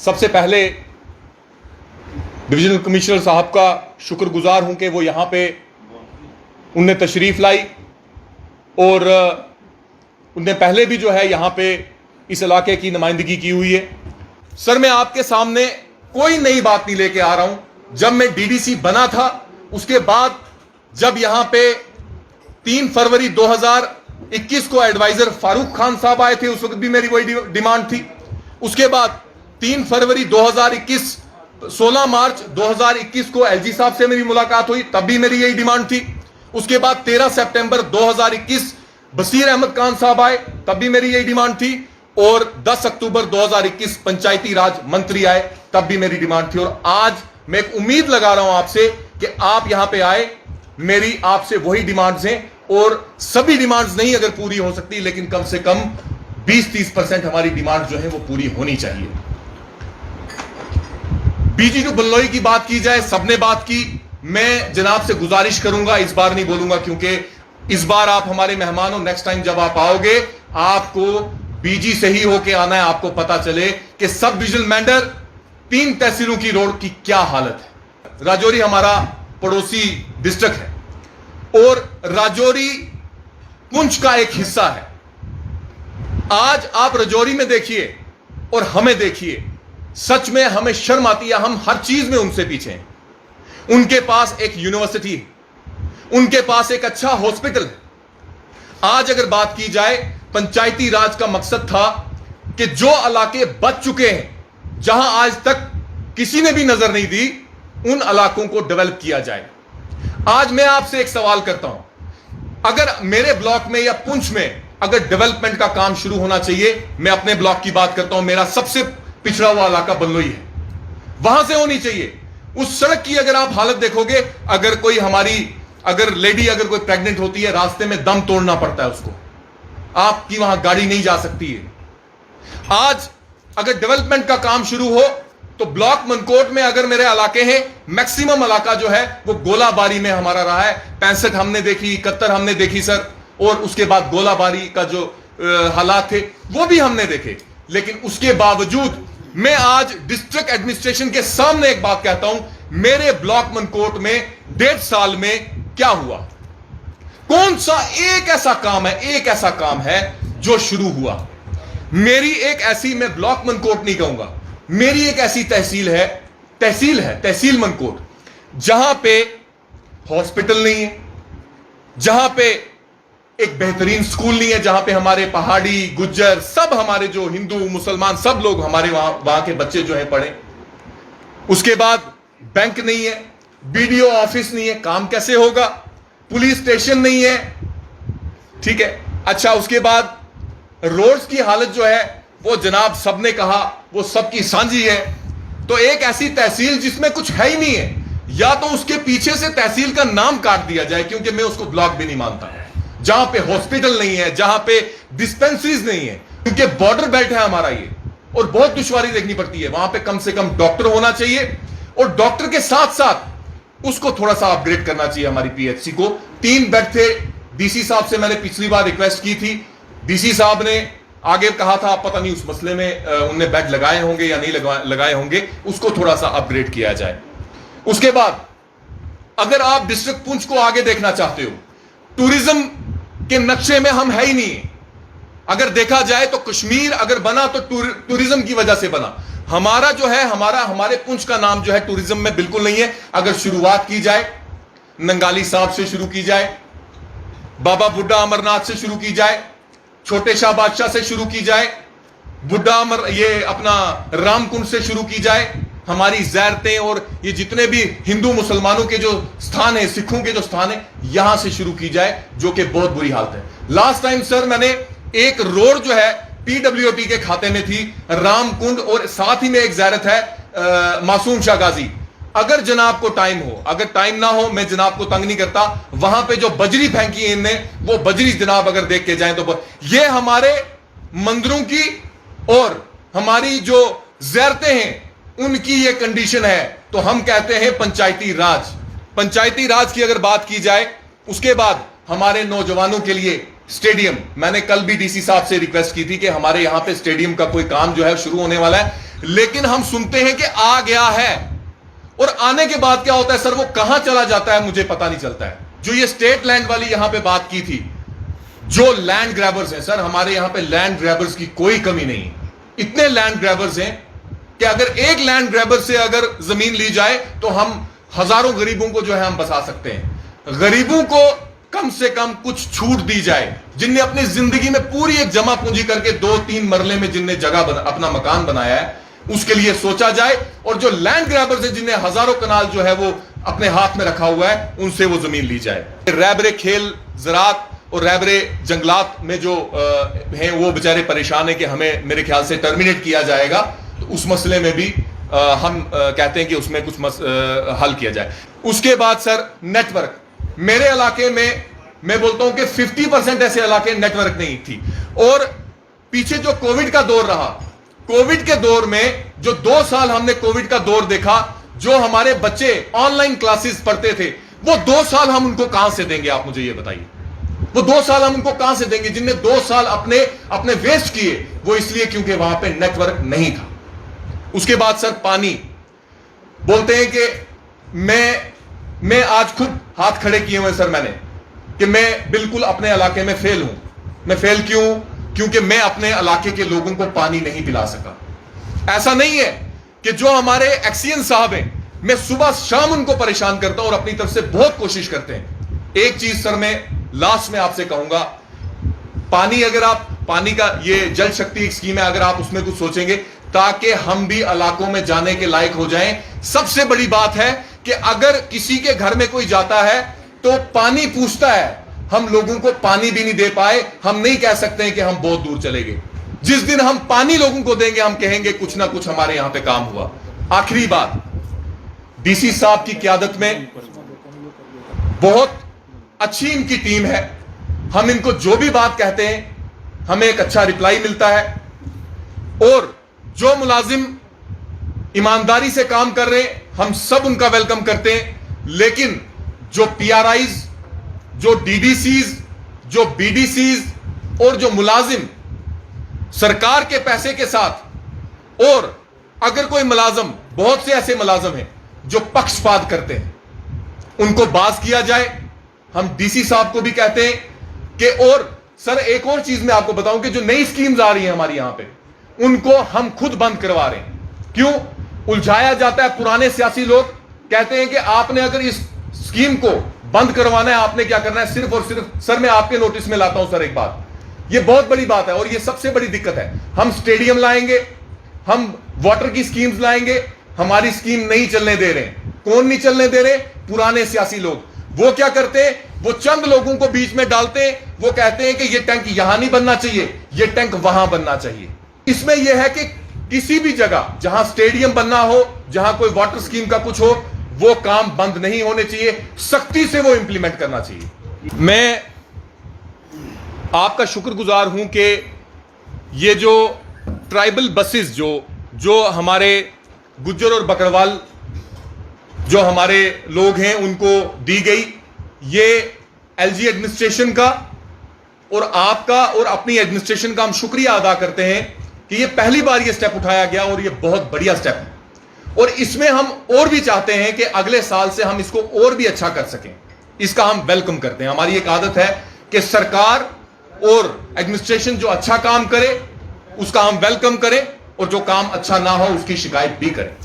सबसे पहले divisional commissioner साहब का शुक्रगुजार हूं कि वो यहां पे उनने तशरीफ लाई और उनने पहले भी जो है यहां पे इस इलाके की नुमाइंदगी की हुई है। सर, मैं आपके सामने कोई नई बात नहीं लेके आ रहा हूं। जब मैं डीडीसी बना था उसके बाद जब यहां पे 3 फरवरी 2021 को एडवाइजर फारूक खान साहब आए थे, उस वक्त भी मेरी वही डिमांड थी। उसके बाद 3 फरवरी 2021 16 मार्च 2021 को एलजी साहब से मेरी मुलाकात हुई, तब भी मेरी यही डिमांड थी। उसके बाद 13 सितंबर 2021 बसीर अहमद खान साहब आए, तब भी मेरी यही डिमांड थी। और 10 अक्टूबर 2021 पंचायती राज मंत्री आए, तब भी मेरी डिमांड थी। और आज मैं एक उम्मीद लगा रहा हूं आपसे कि आप यहां पे आए, मेरी आपसे वही डिमांड्स हैं। और सभी डिमांड्स नहीं अगर पूरी हो सकती, लेकिन कम से कम 20-30% हमारी डिमांड जो है वो पूरी होनी चाहिए। बीजी टू बल्लोई की बात की जाए, सबने बात की। मैं जनाब से गुजारिश करूंगा, इस बार नहीं बोलूंगा क्योंकि इस बार आप हमारे मेहमान हो। नेक्स्ट टाइम जब आप आओगे आपको बीजी से ही होके आना है, आपको पता चले कि सब डिविजनल मेंबर 3 तहसीलों की रोड की क्या हालत है। राजौरी हमारा पड़ोसी डिस्ट्रिक्ट है और राजौरी पुंछ का एक हिस्सा है। आज आप राजौरी में देखिए और हमें देखिए, सच में हमें शर्म आती है। हम हर चीज में उनसे पीछे हैं। उनके पास एक यूनिवर्सिटी है, उनके पास एक अच्छा हॉस्पिटल है। आज अगर बात की जाए, पंचायती राज का मकसद था कि जो इलाके बच चुके हैं, जहां आज तक किसी ने भी नजर नहीं दी, उन इलाकों को डेवलप किया जाए। आज मैं आपसे एक सवाल करता हूं, अगर मेरे ब्लॉक में या पुंछ में अगर डेवलपमेंट का काम शुरू होना चाहिए, मैं अपने ब्लॉक की बात करता हूं, मेरा सबसे पिछड़ा हुआ इलाका बल्लोई है, वहां से होनी चाहिए। उस सड़क की अगर आप हालत देखोगे, अगर कोई हमारी अगर लेडी अगर कोई प्रेग्नेंट होती है, रास्ते में दम तोड़ना पड़ता है उसको, आपकी वहां गाड़ी नहीं जा सकती है। आज अगर डेवलपमेंट का काम शुरू हो तो ब्लॉक मनकोट में अगर मेरे इलाके हैं, मैक्सिमम इलाका जो है वो गोलाबारी में हमारा रहा है। 65 हमने देखी, 71 हमने देखी सर, और उसके बाद गोलाबारी का जो हालात थे वो भी हमने देखे। लेकिन उसके बावजूद मैं आज डिस्ट्रिक्ट एडमिनिस्ट्रेशन के सामने एक बात कहता हूं, मेरे ब्लॉक मनकोट में 1.5 साल में क्या हुआ? कौन सा एक ऐसा काम है जो शुरू हुआ? मेरी एक ऐसी, मैं ब्लॉक मनकोट नहीं कहूंगा, मेरी एक ऐसी तहसील मनकोट, जहां पे हॉस्पिटल नहीं है, जहां पे एक बेहतरीन स्कूल नहीं है, जहां पे हमारे पहाड़ी गुज्जर सब हमारे जो हिंदू मुसलमान सब लोग हमारे वहां के बच्चे जो है पढ़े। उसके बाद बैंक नहीं है, बीडीओ ऑफिस नहीं है, काम कैसे होगा? पुलिस स्टेशन नहीं है, ठीक है। अच्छा, उसके बाद रोड्स की हालत जो है वो जनाब सबने कहा वो सबकी साझी है। तो एक ऐसी तहसील जिसमें कुछ है ही नहीं है, या तो उसके पीछे से तहसील का नाम काट दिया जाए, क्योंकि मैं उसको ब्लॉक भी नहीं मानता, जहां पे हॉस्पिटल नहीं है, जहां पे डिस्पेंसरीज नहीं है, क्योंकि बॉर्डर बेल्ट है हमारा ये, और बहुत दुश्वारी देखनी पड़ती है। वहां पे कम से कम डॉक्टर होना चाहिए, और डॉक्टर के साथ साथ उसको थोड़ा सा अपग्रेड करना चाहिए। हमारी पीएचसी को 3 बेड थे। डीसी साहब से मैंने पिछली बार रिक्वेस्ट की थी, डीसी साहब ने आगे कहा था, पता नहीं उस मसले में उनने बेड लगाए होंगे या नहीं लगाए होंगे, उसको थोड़ा सा अपग्रेड किया जाए। उसके बाद अगर आप डिस्ट्रिक्ट पुंछ को आगे देखना चाहते हो, टूरिज्म के नक्शे में हम है ही नहीं। अगर देखा जाए तो कश्मीर अगर बना तो टूरिज्म की वजह से बना। हमारा जो है हमारे पुंछ का नाम जो है टूरिज्म में बिल्कुल नहीं है। अगर शुरुआत की जाए, नंगाली साहब से शुरू की जाए, बाबा बुड्ढा अमरनाथ से शुरू की जाए, छोटे शाह बादशाह से शुरू की जाए, ये अपना रामकुंड से शुरू की जाए, हमारी ज़ियारतें और ये जितने भी हिंदू मुसलमानों के जो स्थान है, सिखों के जो स्थान है, यहां से शुरू की जाए, जो कि बहुत बुरी हालत है। लास्ट टाइम सर मैंने एक रोड जो है पीडब्ल्यूडी के खाते में थी, रामकुंड, और साथ ही में एक ज़ियारत है मासूम शाह गाजी। अगर जनाब को टाइम हो, अगर टाइम ना हो, मैं जनाब को तंग नहीं करता, वहां पे जो बजरी फेंकी है इनने, वो बजरी जनाब अगर देख के जाएं तो ये हमारे मंदिरों की और हमारी जो ज़ियारतें हैं उनकी ये कंडीशन है। तो हम कहते हैं पंचायती राज की अगर बात की जाए, उसके बाद हमारे नौजवानों के लिए स्टेडियम, मैंने कल भी डीसी साहब से रिक्वेस्ट की थी कि हमारे यहां पे स्टेडियम का कोई काम जो है शुरू होने वाला है। लेकिन हम सुनते हैं कि आ गया है, और आने के बाद क्या होता है सर, वो कहां चला जाता है मुझे पता नहीं चलता है। जो ये स्टेट लैंड वाली यहां पे बात की थी, जो लैंड ग्रैबर्स हैं सर, हमारे यहां पे लैंड ग्रैबर्स की कोई कमी नहीं है। इतने लैंड ग्रैबर्स हैं कि अगर एक लैंड ग्रैबर से अगर जमीन ली जाए तो हम हजारों गरीबों को जो है हम बसा सकते हैं। गरीबों को कम से कम कुछ छूट दी जाए, जिनने अपनी जिंदगी में पूरी एक जमा पूंजी करके 2-3 मरले में जिनने जगह अपना मकान बनाया है, उसके लिए सोचा जाए। और जो लैंड ग्रैबर्स हैं, जिन्हें हजारों कनाल जो है वो अपने हाथ में रखा हुआ है, उनसे वो जमीन ली जाए। रैबरे खेल ज़राअत और रैबरे जंगलात में जो हैं वो बेचारे परेशान हैं कि हमें मेरे ख्याल से टर्मिनेट किया जाएगा, तो उस मसले में भी हम कहते हैं कि उसमें कुछ हल किया जाए। उसके बाद सर नेटवर्क, मेरे इलाके में मैं बोलता हूं कि 50% ऐसे इलाके नेटवर्क नहीं थी। और पीछे जो कोविड का दौर रहा, कोविड के दौर में जो 2 साल हमने कोविड का दौर देखा, जो हमारे बच्चे ऑनलाइन क्लासेस पढ़ते थे, वो 2 साल हम उनको कहां से देंगे, आप मुझे ये बताइए। वो 2 साल हम उनको कहां से देंगे जिनने 2 साल अपने वेस्ट किए, वो इसलिए क्योंकि वहां पे नेटवर्क नहीं था। उसके बाद सर पानी, बोलते हैं कि मैं आज खुद हाथ खड़े किए हुए सर मैंने, कि मैं बिल्कुल अपने इलाके में फेल हूं। मैं फेल क्यों? क्योंकि मैं अपने इलाके के लोगों को पानी नहीं पिला सका। ऐसा नहीं है कि जो हमारे एक्सीएन साहब हैं, मैं सुबह शाम उनको परेशान करता हूं और अपनी तरफ से बहुत कोशिश करते हैं। एक चीज सर मैं लास्ट में आपसे कहूंगा, पानी, अगर आप पानी का ये जल शक्ति एक स्कीम है, अगर आप उसमें कुछ सोचेंगे ताकि हम भी इलाकों में जाने के लायक हो जाएं। सबसे बड़ी बात है कि अगर किसी के घर में कोई जाता है तो पानी पूछता है, हम लोगों को पानी भी नहीं दे पाए, हम नहीं कह सकते हैं कि हम बहुत दूर चले गए। जिस दिन हम पानी लोगों को देंगे, हम कहेंगे कुछ ना कुछ हमारे यहां पे काम हुआ। आखिरी बात, डीसी साहब की क़यादत में बहुत अच्छी इनकी टीम है। हम इनको जो भी बात कहते हैं हमें एक अच्छा रिप्लाई मिलता है, और जो मुलाजिम ईमानदारी से काम कर रहे हैं हम सब उनका वेलकम करते हैं। लेकिन जो पीआरआईज, जो डीडीसीज, जो बीडीसीज और जो मुलाजिम सरकार के पैसे के साथ, और अगर कोई मुलाजिम, बहुत से ऐसे मुलाजिम हैं जो पक्षपात करते हैं, उनको बाज किया जाए। हम डीसी साहब को भी कहते हैं कि, और सर एक और चीज मैं आपको बताऊं कि जो नई स्कीम्स आ रही हैं हमारी यहां पे, उनको हम खुद बंद करवा रहे हैं। क्यों उलझाया जाता है? पुराने सियासी लोग कहते हैं कि आपने अगर इस स्कीम को बंद करवाना है, आपने क्या करना है, सिर्फ और सिर्फ। सर मैं आपके नोटिस में लाता हूं सर एक बात, ये बहुत बड़ी बात है और ये सबसे बड़ी दिक्कत है। हम स्टेडियम लाएंगे, हम वाटर की स्कीम्स लाएंगे, हमारी स्कीम नहीं चलने दे रहे। कौन नहीं चलने दे रहे? पुराने सियासी लोग। वो क्या करते हैं? वो चंद लोगों को बीच में डालते हैं, वो कहते हैं कि ये टैंक यहां नहीं बनना चाहिए, ये टैंक वहां बनना चाहिए। इसमें यह है कि किसी भी जगह जहां स्टेडियम बनना हो, जहां कोई वाटर स्कीम का कुछ हो, वो काम बंद नहीं होने चाहिए, सख्ती से वो इंप्लीमेंट करना चाहिए। मैं आपका शुक्रगुजार हूं कि ये जो ट्राइबल बसेस जो हमारे गुज्जर और बकरवाल जो हमारे लोग हैं उनको दी गई, ये एलजी एडमिनिस्ट्रेशन का और आपका और अपनी एडमिनिस्ट्रेशन का हम शुक्रिया अदा करते हैं कि ये पहली बार ये स्टेप उठाया गया और ये बहुत बढ़िया स्टेप है। और इसमें हम और भी चाहते हैं कि अगले साल से हम इसको और भी अच्छा कर सकें। इसका हम वेलकम करते हैं। हमारी एक आदत है कि सरकार और एडमिनिस्ट्रेशन जो अच्छा काम करे उसका हम वेलकम करें, और जो काम अच्छा ना हो उसकी शिकायत भी करें।